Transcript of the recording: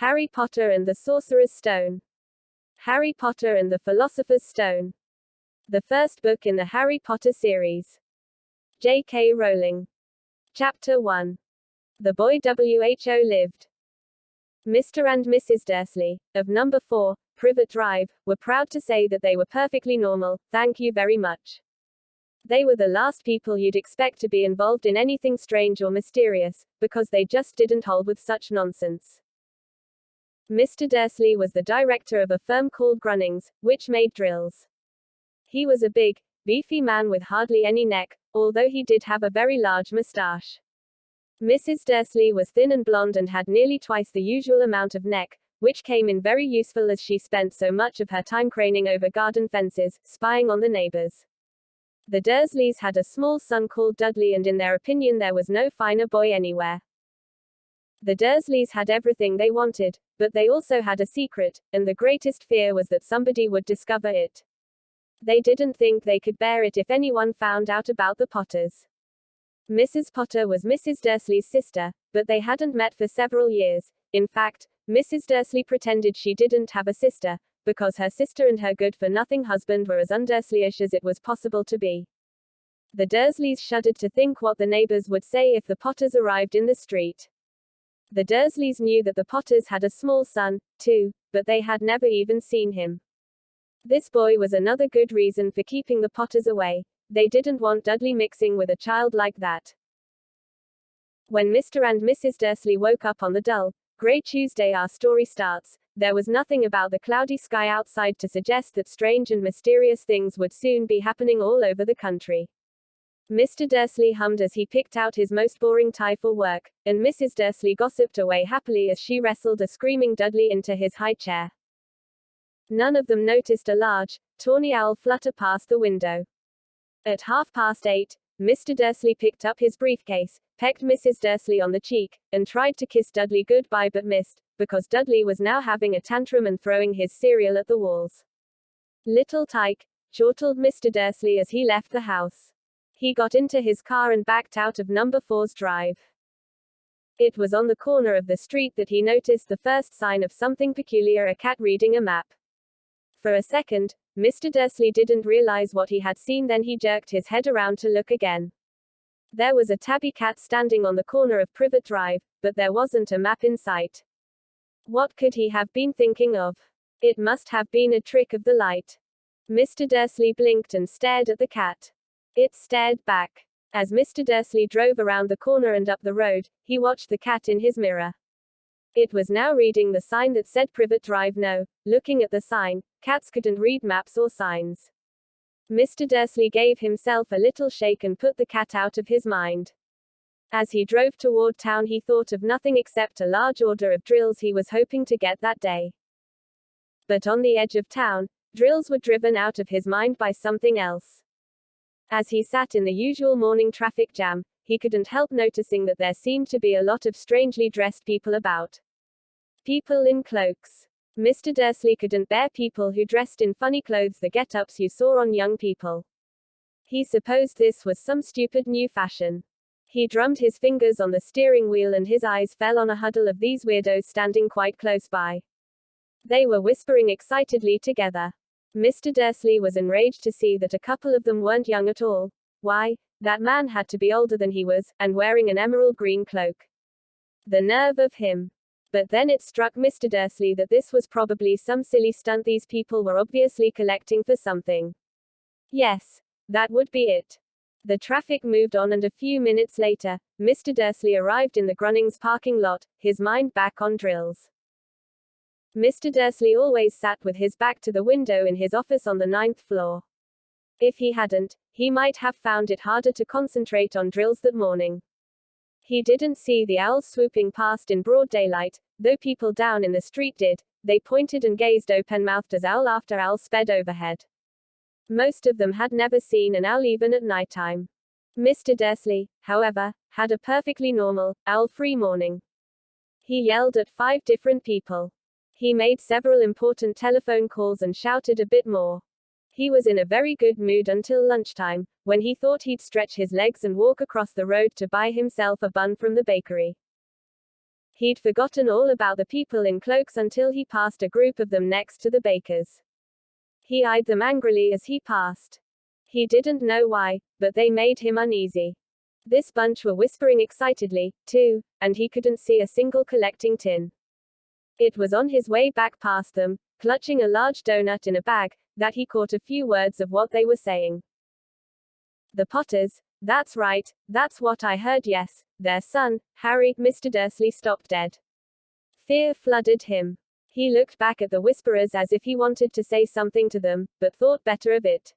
Harry Potter and the Sorcerer's Stone. Harry Potter and the Philosopher's Stone. The first book in the Harry Potter series. J.K. Rowling. Chapter 1. The boy WHO lived. Mr. and Mrs. Dursley, of number 4, Privet Drive, were proud to say that they were perfectly normal, thank you very much. They were the last people you'd expect to be involved in anything strange or mysterious, because they just didn't hold with such nonsense. Mr. Dursley was the director of a firm called Grunnings, which made drills. He was a big, beefy man with hardly any neck, although he did have a very large moustache. Mrs. Dursley was thin and blonde and had nearly twice the usual amount of neck, which came in very useful as she spent so much of her time craning over garden fences, spying on the neighbors. The Dursleys had a small son called Dudley, and in their opinion there was no finer boy anywhere. The Dursleys had everything they wanted, but they also had a secret, and the greatest fear was that somebody would discover it. They didn't think they could bear it if anyone found out about the Potters. Mrs. Potter was Mrs. Dursley's sister, but they hadn't met for several years. In fact, Mrs. Dursley pretended she didn't have a sister, because her sister and her good-for-nothing husband were as un-Dursleyish as it was possible to be. The Dursleys shuddered to think what the neighbors would say if the Potters arrived in the street. The Dursleys knew that the Potters had a small son, too, but they had never even seen him. This boy was another good reason for keeping the Potters away. They didn't want Dudley mixing with a child like that. When Mr. and Mrs. Dursley woke up on the dull, grey Tuesday our story starts, there was nothing about the cloudy sky outside to suggest that strange and mysterious things would soon be happening all over the country. Mr. Dursley hummed as he picked out his most boring tie for work, and Mrs. Dursley gossiped away happily as she wrestled a screaming Dudley into his high chair. None of them noticed a large, tawny owl flutter past the window. At 8:30, Mr. Dursley picked up his briefcase, pecked Mrs. Dursley on the cheek, and tried to kiss Dudley goodbye but missed, because Dudley was now having a tantrum and throwing his cereal at the walls. "Little tyke," chortled Mr. Dursley as he left the house. He got into his car and backed out of number 4's drive. It was on the corner of the street that he noticed the first sign of something peculiar: a cat reading a map. For a second, Mr. Dursley didn't realize what he had seen, then he jerked his head around to look again. There was a tabby cat standing on the corner of Privet Drive, but there wasn't a map in sight. What could he have been thinking of? It must have been a trick of the light. Mr. Dursley blinked and stared at the cat. It stared back. As Mr. Dursley drove around the corner and up the road, he watched the cat in his mirror. It was now reading the sign that said Privet Drive. No, looking at the sign, cats couldn't read maps or signs. Mr. Dursley gave himself a little shake and put the cat out of his mind. As he drove toward town, he thought of nothing except a large order of drills he was hoping to get that day. But on the edge of town, drills were driven out of his mind by something else. As he sat in the usual morning traffic jam, he couldn't help noticing that there seemed to be a lot of strangely dressed people about. People in cloaks. Mr. Dursley couldn't bear people who dressed in funny clothes, the get-ups you saw on young people. He supposed this was some stupid new fashion. He drummed his fingers on the steering wheel and his eyes fell on a huddle of these weirdos standing quite close by. They were whispering excitedly together. Mr. Dursley was enraged to see that a couple of them weren't young at all. Why, that man had to be older than he was, and wearing an emerald green cloak. The nerve of him. But then it struck Mr. Dursley that this was probably some silly stunt. These people were obviously collecting for something. Yes, that would be it. The traffic moved on, and a few minutes later, Mr. Dursley arrived in the Grunnings parking lot, his mind back on drills. Mr. Dursley always sat with his back to the window in his office on the 9th floor. If he hadn't, he might have found it harder to concentrate on drills that morning. He didn't see the owls swooping past in broad daylight, though people down in the street did. They pointed and gazed open-mouthed as owl after owl sped overhead. Most of them had never seen an owl even at nighttime. Mr. Dursley, however, had a perfectly normal, owl-free morning. He yelled at 5 different people. He made several important telephone calls and shouted a bit more. He was in a very good mood until lunchtime, when he thought he'd stretch his legs and walk across the road to buy himself a bun from the bakery. He'd forgotten all about the people in cloaks until he passed a group of them next to the bakers. He eyed them angrily as he passed. He didn't know why, but they made him uneasy. This bunch were whispering excitedly, too, and he couldn't see a single collecting tin. It was on his way back past them, clutching a large donut in a bag, that he caught a few words of what they were saying. The Potters, that's right, that's what I heard, yes, their son, Harry. Mr. Dursley stopped dead. Fear flooded him. He looked back at the whisperers as if he wanted to say something to them, but thought better of it.